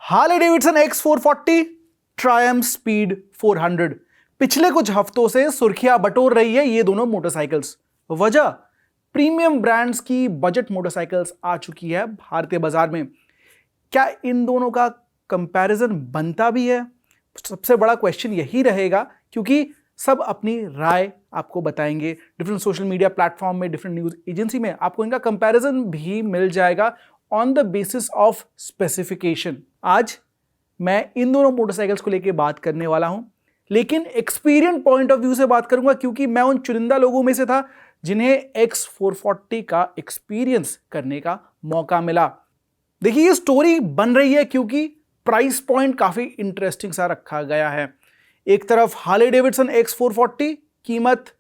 Harley Davidson X440 Triumph speed 400 पिछले कुछ हफ्तों से सुर्खियां बटोर रही है ये दोनों मोटरसाइकिल्स। वजह प्रीमियम ब्रांड्स की बजट मोटरसाइकिल्स आ चुकी है भारतीय बाजार में। क्या इन दोनों का कंपैरिजन बनता भी है? सबसे बड़ा क्वेश्चन यही रहेगा, क्योंकि सब अपनी राय आपको बताएंगे। डिफरेंट सोशल मीडिया प्लेटफॉर्म में, डिफरेंट न्यूज एजेंसी में आपको इनका कंपैरिजन भी मिल जाएगा on the basis of specification. आज मैं इन दोनों मोटरसाइकिल्स को लेकर बात करने वाला हूं, लेकिन एक्सपीरियंस पॉइंट ऑफ व्यू से बात करूंगा, क्योंकि मैं उन चुनिंदा लोगों में से था जिन्हें X440 का एक्सपीरियंस करने का मौका मिला। देखिए, ये स्टोरी बन रही है क्योंकि प्राइस पॉइंट काफी इंटरेस्टिंग सा रखा गया है। एक तरफ हार्ले डेविडसन X440 कीमत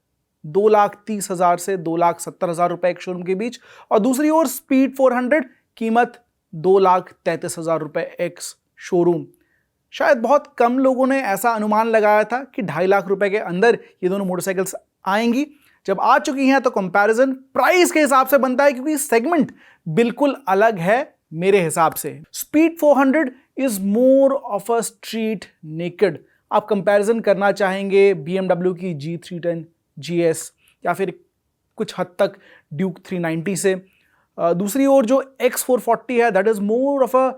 2,30,000 से 2,70,000 रुपए एक शोरूम के बीच, और दूसरी ओर स्पीड 400 कीमत 2,33,000 रुपए एक्स शोरूम। शायद बहुत कम लोगों ने ऐसा अनुमान लगाया था कि 2.5 लाख रुपए के अंदर ये दोनों मोटरसाइकिल्स आएंगी। जब आ चुकी हैं तो कंपैरिजन प्राइस के हिसाब से बनता है, क्योंकि सेगमेंट बिल्कुल अलग है मेरे हिसाब से। Speed 400 is more of a street naked. आप कंपैरिजन करना चाहेंगे BMW की G310 GS या फिर कुछ हद तक ड्यूक 390 से। दूसरी ओर जो X440 है, that is more of a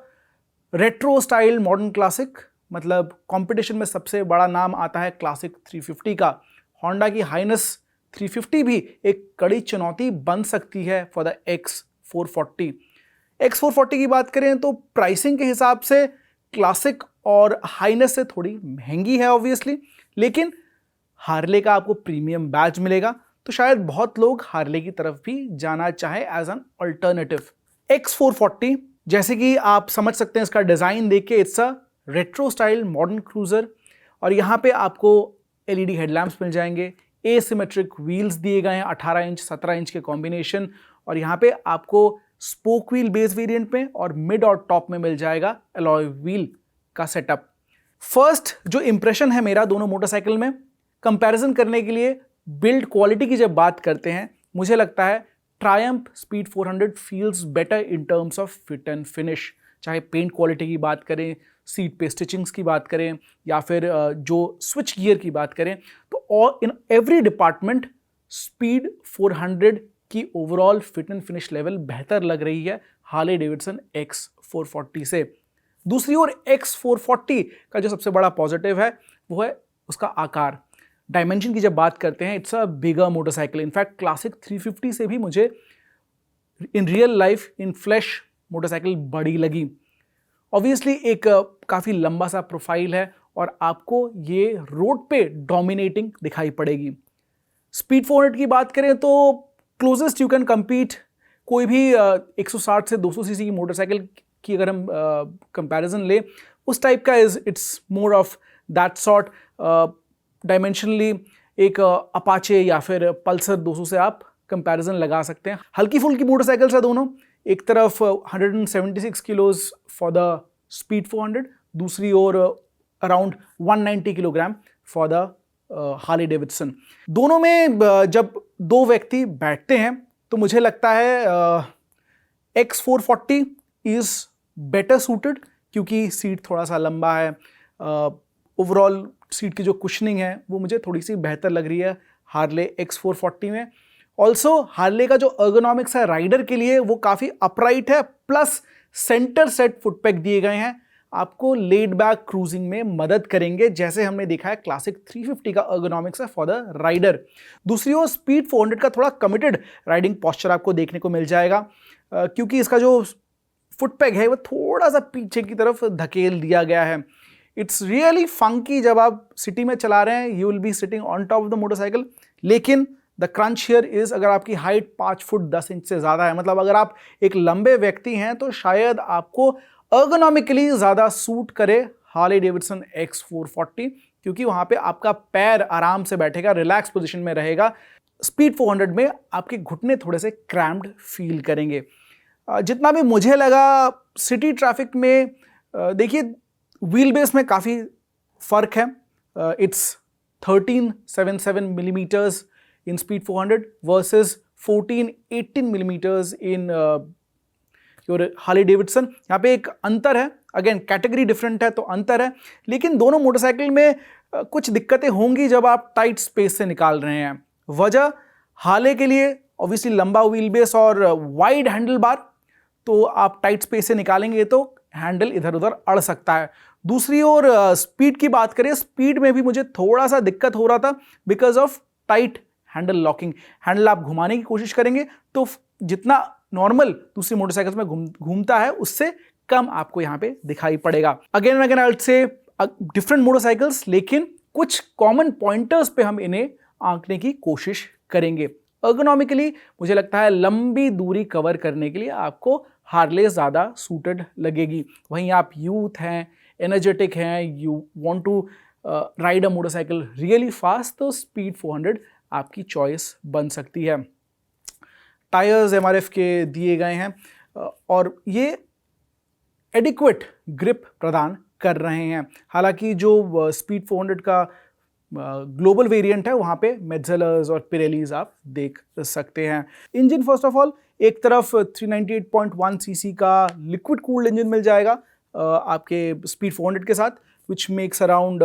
retro style modern classic. मतलब कंपटीशन में सबसे बड़ा नाम आता है क्लासिक 350 का। होंडा की हाइनस 350 भी एक कड़ी चुनौती बन सकती है फॉर द X440। X440 की बात करें तो प्राइसिंग के हिसाब से क्लासिक और हाइनस से थोड़ी महंगी है ऑब्वियसली, लेकिन हार्ले का आपको प्रीमियम बैज मिलेगा, तो शायद बहुत लोग हार्ले की तरफ भी जाना चाहे एज एन अल्टरनेटिव। X440 जैसे कि आप समझ सकते हैं इसका डिजाइन देख के, it's a retro style modern cruiser, और यहाँ पे आपको LED हेडलैम्प्स मिल जाएंगे। एसिमेट्रिक व्हील्स दिए गए हैं 18 इंच 17 इंच के कॉम्बिनेशन, और यहाँ पे आपको स्पोक व्हील बेस वेरिएंट में और मिड और टॉप में मिल जाएगा अलॉय व्हील का सेटअप। फर्स्ट जो इंप्रेशन है मेरा दोनों मोटरसाइकिल में, कंपैरिजन करने के लिए बिल्ड क्वालिटी की जब बात करते हैं, मुझे लगता है Triumph speed 400 feels better in terms of fit and finish. चाहे पेंट क्वालिटी की बात करें, सीट पे स्टिचिंग्स की बात करें, या फिर जो स्विच गियर की बात करें, तो all in every department speed 400 की overall fit and finish level बेहतर लग रही है हार्ले डेविडसन X440 से। दूसरी ओर X440 का जो सबसे बड़ा पॉजिटिव है वो है उसका आकार। डायमेंशन की जब बात करते हैं, it's a bigger motorcycle. In fact classic 350 से भी मुझे in real life in flash motorcycle बड़ी लगी। ऑब्वियसली एक काफ़ी लंबा सा प्रोफाइल है और आपको ये रोड पे डोमिनेटिंग दिखाई पड़ेगी। स्पीड 400 की बात करें तो क्लोजेस्ट यू कैन कम्पीट कोई भी 160 से 200 सीसी की मोटरसाइकिल की अगर हम कंपैरिजन ले, उस टाइप का it's more of that sort. Dimensionally एक अपाचे या फिर पल्सर 200 से आप कंपैरिजन लगा सकते हैं। हल्की फुल्की मोटरसाइकिल्स है दोनों। एक तरफ 176 किलोज फॉर द स्पीड 400, दूसरी ओर around 190 kilogram for the Harley Davidson. दोनों में जब दो व्यक्ति बैठते हैं तो मुझे लगता है X440 इज बेटर सूटेड, क्योंकि सीट थोड़ा सा लंबा है। ओवरऑल सीट की जो कुशनिंग है वो मुझे थोड़ी सी बेहतर लग रही है हार्ले X440 में। ऑल्सो हार्ले का जो अर्गोनॉमिक्स है राइडर के लिए वो काफ़ी अपराइट है, प्लस सेंटर सेट फुटपैक दिए गए हैं, आपको लेड बैक क्रूजिंग में मदद करेंगे, जैसे हमने देखा है क्लासिक 350 का अर्गोनॉमिक्स है फॉर द राइडर। दूसरी ओर स्पीड 400 का थोड़ा कमिटेड राइडिंग पोस्चर आपको देखने को मिल जाएगा, क्योंकि इसका जो फुटपैक है वो थोड़ा सा पीछे की तरफ धकेल दिया गया है। It's really funky. जब आप सिटी में चला रहे हैं, you will be sitting on top of the motorcycle, लेकिन द क्रंच हियर इज, अगर आपकी हाइट 5 फुट 10 इंच से ज़्यादा है, मतलब अगर आप एक लंबे व्यक्ति हैं, तो शायद आपको अर्गोनॉमिकली ज़्यादा सूट करे हार्ले डेविडसन X440, क्योंकि वहाँ पे आपका पैर आराम से बैठेगा, रिलैक्स पोजीशन में रहेगा। स्पीड 400 में आपके घुटने थोड़े से क्रैम्प्ड फील करेंगे। जितना भी मुझे लगा सिटी ट्रैफिक में, देखिए व्हील बेस में काफ़ी फ़र्क है। It's 1377 millimetres in speed 400 versus 1418 millimetres in your Harley Davidson. यहाँ पे एक अंतर है अगेन कैटेगरी डिफरेंट है तो अंतर है, लेकिन दोनों मोटरसाइकिल में कुछ दिक्कतें होंगी जब आप टाइट स्पेस से निकाल रहे हैं। वजह, हार्ले के लिए ऑब्वियसली लंबा व्हील बेस और वाइड हैंडल बार, तो आप टाइट स्पेस से निकालेंगे तो हैंडल इधर उधर अड़ सकता है। दूसरी ओर स्पीड की बात करें, स्पीड में भी मुझे थोड़ा सा दिक्कत हो रहा था because of tight handle locking. Handle आप घुमाने की कोशिश करेंगे तो जितना नॉर्मल दूसरी मोटरसाइकिल्स में घूमता है उससे कम आपको यहां पे दिखाई पड़ेगा। Again and again I will say different motorcycles, लेकिन कुछ कॉमन पॉइंटर्स पे हम इन्हें आंकने की कोशिश करेंगे। अर्गोनॉमिकली मुझे लगता है लंबी दूरी कवर करने के लिए आपको हार्ले ज़्यादा सूटेड लगेगी। वहीं आप यूथ हैं, एनर्जेटिक हैं, you want to ride a motorcycle really fast, तो स्पीड 400 आपकी चॉइस बन सकती है। टायर्स एमआरएफ के दिए गए हैं और ये एडिक्वेट ग्रिप प्रदान कर रहे हैं। हालांकि जो स्पीड 400 का ग्लोबल वेरिएंट है वहाँ पे मेट्जेलर्स और पिरेलीज आप देख सकते हैं। इंजन फर्स्ट ऑफ ऑल, एक तरफ 398.1 सीसी का लिक्विड कूल्ड इंजन मिल जाएगा आपके स्पीड 400 के साथ, which makes around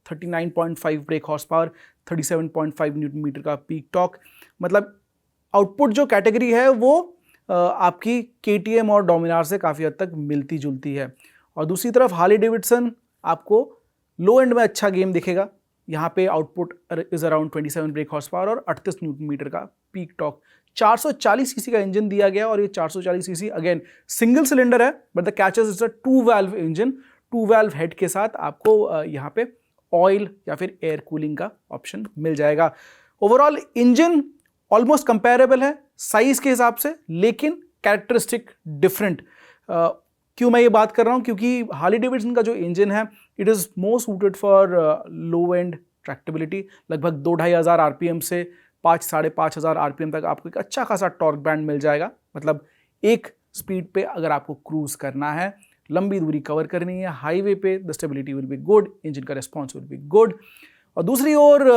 39.5 brake horse power, 37.5 newton metre का पीक टॉर्क। मतलब आउटपुट जो कैटेगरी है वो आपकी केटीएम और डोमिनार से काफ़ी हद तक मिलती जुलती है। और दूसरी तरफ हार्ले डेविडसन आपको लो एंड में अच्छा गेम दिखेगा। यहाँ पे output is around 27 break horse power और 38 न्यूटन मीटर का पीक टॉर्क। 440 सीसी का इंजन दिया गया और ये 440 सीसी अगेन सिंगल सिलेंडर है, but the catches is a 2 valve engine. 2 valve head के साथ आपको यहाँ पे ऑयल या फिर एयर कूलिंग का ऑप्शन मिल जाएगा। ओवरऑल इंजन ऑलमोस्ट कंपेरेबल है साइज के हिसाब से, लेकिन कैरेक्टरिस्टिक डिफरेंट। क्यों मैं ये बात कर रहा हूँ, क्योंकि हार्ले डेविडसन का जो इंजन है it is more suited for low end tractability. लगभग 2-2,500 आरपीएम से 5-5,500 आरपीएम तक आपको एक अच्छा खासा टॉर्क बैंड मिल जाएगा। मतलब एक स्पीड पे अगर आपको क्रूज करना है, लंबी दूरी कवर करनी है हाईवे पे, the stability will be good, engine का रिस्पॉन्स विल बी गुड। और दूसरी ओर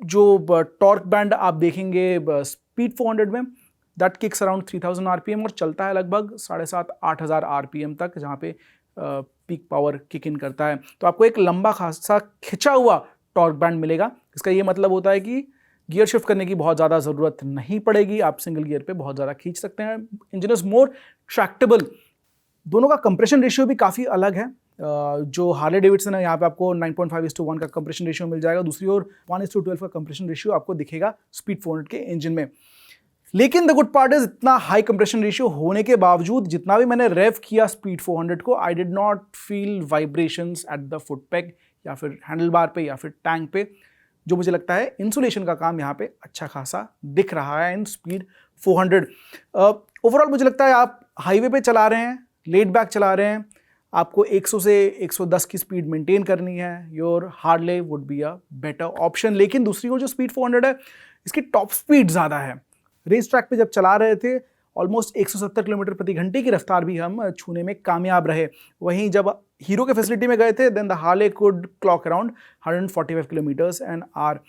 जो टॉर्क बैंड आप देखेंगे स्पीड 400 में, दैट किक्स अराउंड 3000 आरपीएम और चलता है लगभग 7,500-8,000 आरपीएम तक, जहाँ पे पीक पावर किक इन करता है। तो आपको एक लंबा खासा खिंचा हुआ टॉर्क बैंड मिलेगा। इसका ये मतलब होता है कि गियर शिफ्ट करने की बहुत ज़्यादा ज़रूरत नहीं पड़ेगी, आप सिंगल गियर पे बहुत ज़्यादा खींच सकते हैं। Engine is more Tractable. दोनों का कंप्रेशन रेशियो भी काफ़ी अलग है। जो हार्ले डेविडसन है यहाँ पे आपको 9.5:1 का कंप्रेशन रेशियो मिल जाएगा, दूसरी ओर 1:12 का कंप्रेशन रेशियो आपको दिखेगा स्पीड 400 के इंजन में। लेकिन द गुड पार्ट इज इतना हाई कंप्रेशन रेशियो होने के बावजूद जितना भी मैंने रेव किया स्पीड 400 को, I did not feel vibrations at the foot peg या फिर हैंडल बार पे या फिर टैंक पे, जो मुझे लगता है इंसुलेशन का काम यहाँ पे अच्छा खासा दिख रहा है इन स्पीड 400। ओवरऑल मुझे लगता है आप हाईवे पे चला रहे हैं, लेड बैक चला रहे हैं, आपको 100 से 110 की स्पीड मेंटेन करनी है, your Harley would be a better option. लेकिन दूसरी ओर जो स्पीड 400 है इसकी टॉप स्पीड ज़्यादा है। रेस ट्रैक पे जब चला रहे थे ऑलमोस्ट 170 किलोमीटर प्रति घंटे की रफ्तार भी हम छूने में कामयाब रहे। वहीं जब हीरो के फैसिलिटी में गए थे then the Harley could clock around 145 kilometres an hour.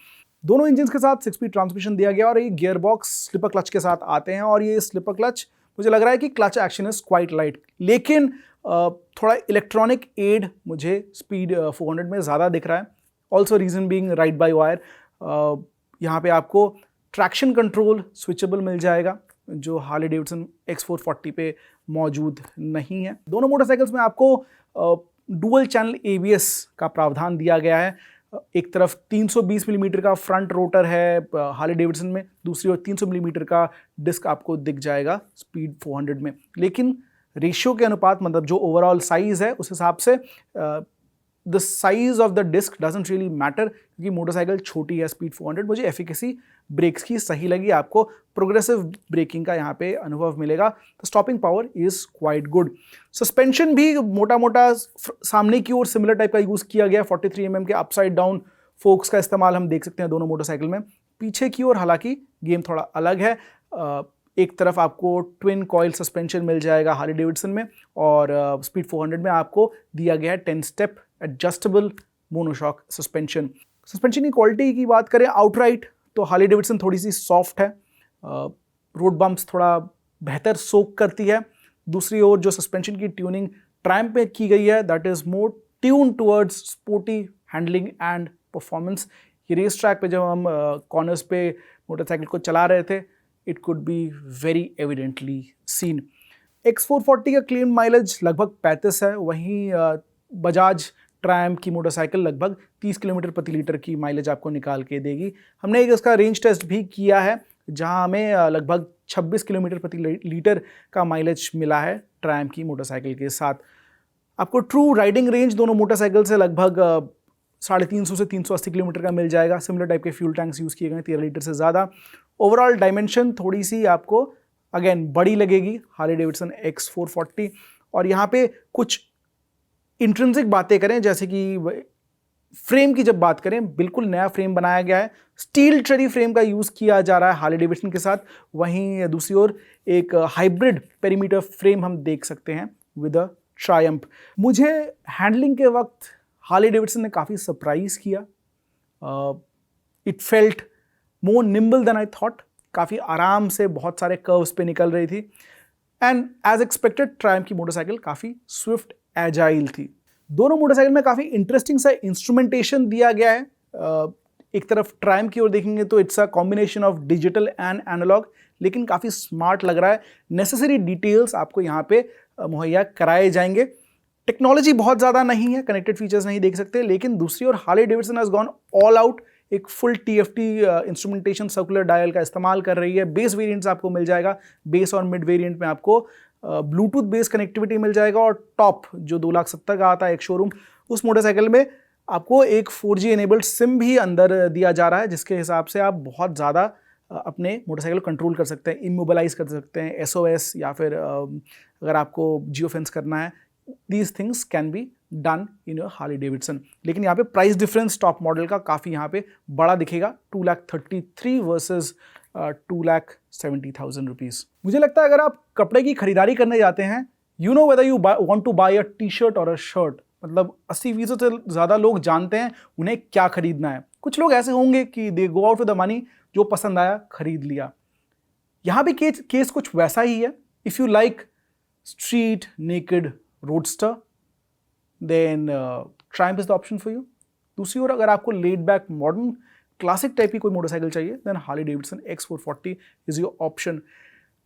दोनों इंजन के साथ 6 स्पीड ट्रांसमिशन दिया गया और ये गियर बॉक्स स्लिपर क्लच के साथ आते हैं और ये स्लिपर क्लच मुझे लग रहा है कि clutch action is quite light, लेकिन थोड़ा इलेक्ट्रॉनिक एड मुझे स्पीड 400 में ज़्यादा दिख रहा है। Also reason being ride by wire, यहाँ पे आपको ट्रैक्शन कंट्रोल स्विचेबल मिल जाएगा जो हार्ले डेविडसन X440 पे मौजूद नहीं है। दोनों मोटरसाइकिल्स में आपको डुअल चैनल ABS का प्रावधान दिया गया है। एक तरफ 320 मिलीमीटर का फ्रंट रोटर है हार्ले डेविडसन में, दूसरी ओर 300 मिलीमीटर का डिस्क आपको दिख जाएगा स्पीड 400 में। लेकिन रेशियो के अनुपात, मतलब जो ओवरऑल साइज है उस हिसाब से the size of the disc doesn't really matter, क्योंकि मोटरसाइकिल छोटी है स्पीड 400। मुझे एफिकेसी ब्रेक्स की सही लगी, आपको प्रोग्रेसिव ब्रेकिंग का यहाँ पे अनुभव मिलेगा। तो stopping power is quite good. Suspension भी मोटा मोटा सामने की ओर सिमिलर टाइप का यूज़ किया गया, 43 mm के अपसाइड डाउन फोक्स का इस्तेमाल हम देख सकते हैं दोनों मोटरसाइकिल में। पीछे की ओर हालांकि गेम थोड़ा अलग है, एक तरफ आपको ट्विन कॉइल सस्पेंशन मिल जाएगा हार्ले डेविडसन में और स्पीड 400 में आपको दिया गया है 10 step adjustable monoshock suspension. Suspension की क्वालिटी की बात करें आउटराइट तो हार्ले डेविडसन थोड़ी सी सॉफ्ट है, रोड बम्प्स थोड़ा बेहतर सोक करती है। दूसरी ओर जो सस्पेंशन की ट्यूनिंग ट्रायम्फ में की गई है that is more tune towards sporty handling and performance. ये रेस ट्रैक पे जब हम कॉर्नर्स पे मोटरसाइकिल को चला रहे थे, it could be very evidently seen. X440 का क्लेम माइलेज लगभग 35 है, वहीं बजाज ट्रायम्फ की मोटरसाइकिल लगभग 30 किलोमीटर प्रति लीटर की माइलेज आपको निकाल के देगी। हमने एक इसका रेंज टेस्ट भी किया है जहां हमें लगभग 26 किलोमीटर प्रति लीटर का माइलेज मिला है ट्रायम्फ की मोटरसाइकिल के साथ। आपको ट्रू राइडिंग रेंज दोनों मोटरसाइकिल से लगभग 350 से 380 किलोमीटर का मिल जाएगा। सिमिलर टाइप के फ्यूल टैंक्स यूज़ किए गए, 13 लीटर से ज़्यादा। ओवरऑल डायमेंशन थोड़ी सी आपको अगेन बड़ी लगेगी हार्ले डेविडसन X440। और यहाँ पे कुछ इंट्रिंसिक बातें करें, जैसे कि फ्रेम की जब बात करें, बिल्कुल नया फ्रेम बनाया गया है, स्टील ट्रेरी फ्रेम का यूज़ किया जा रहा है हार्ले डेविडसन के साथ। वहीं दूसरी ओर एक हाइब्रिड पेरीमीटर फ्रेम हम देख सकते हैं विद अ ट्रायम्फ। मुझे हैंडलिंग के वक्त हार्ले डेविडसन ने काफ़ी सरप्राइज किया। It felt more nimble than I thought. काफ़ी आराम से बहुत सारे कर्व्स पे निकल रही थी एंड एज एक्सपेक्टेड ट्रायम्फ की मोटरसाइकिल काफ़ी स्विफ्ट एजाइल थी। दोनों मोटरसाइकिल में काफ़ी इंटरेस्टिंग सा इंस्ट्रूमेंटेशन दिया गया है। एक तरफ ट्रायम्फ की ओर देखेंगे तो it's a combination of digital and analogue, लेकिन काफ़ी स्मार्ट लग रहा है। नेसेसरी डिटेल्स आपको यहाँ पे मुहैया कराए जाएंगे। टेक्नोलॉजी बहुत ज़्यादा नहीं है, कनेक्टेड फीचर्स नहीं देख सकते, लेकिन दूसरी ओर Harley Davidson has gone all out. एक full TFT instrumentation circular dial का इस्तेमाल कर रही है। बेस वेरिएंट्स आपको मिल जाएगा, बेस और मिड वेरिएंट में आपको ब्लूटूथ बेस कनेक्टिविटी मिल जाएगा। और टॉप जो 2,70,000 का आता है एक शोरूम, उस मोटरसाइकिल में आपको एक 4G एनेबल्ड सिम भी अंदर दिया जा रहा है, जिसके हिसाब से आप बहुत ज़्यादा अपने मोटरसाइकिल को कंट्रोल कर सकते हैं, इमोबलाइज कर सकते हैं, SOS या फिर अगर आपको जियो फेंस करना है, these things can be done in your Harley Davidson। लेकिन यहाँ पे प्राइस डिफरेंस टॉप मॉडल का काफ़ी यहाँ पे बड़ा दिखेगा, 2,33,000 वर्सेस 2,70,000 रुपीज़। मुझे लगता है अगर आप कपड़े की खरीदारी करने जाते हैं, you know whether you want to buy a t-shirt or a shirt, मतलब 80% से ज़्यादा लोग जानते हैं उन्हें क्या खरीदना है। कुछ लोग ऐसे होंगे कि they go out with the money, जो पसंद आया खरीद लिया। यहाँ भी केस कुछ वैसा ही है। If you like street naked roadster, then Triumph is the option for you. दूसरी ओर अगर आपको laid back modern classic type की कोई मोटरसाइकिल चाहिए, then Harley Davidson X440 is your option.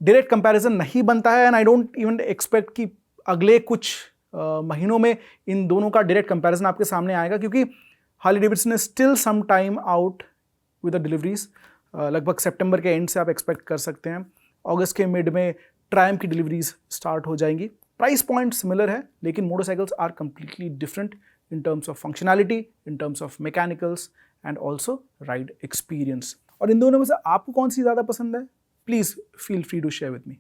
Direct comparison नहीं बनता है and I don't even expect कि अगले कुछ महीनों में इन दोनों का डायरेक्ट कंपैरिजन आपके सामने आएगा, क्योंकि Harley Davidson is still some time out with the deliveries. लगभग सितंबर के एंड से आप एक्सपेक्ट कर सकते हैं। अगस्त के मिड में ट्रायम्फ की डिलीवरीज स्टार्ट हो जाएंगी। प्राइस पॉइंट सिमिलर है, लेकिन motorcycles are completely different in terms of functionality, in terms of mechanicals and also ride experience. और इन दोनों में से आपको कौन सी ज़्यादा पसंद है? Please feel free to share with me.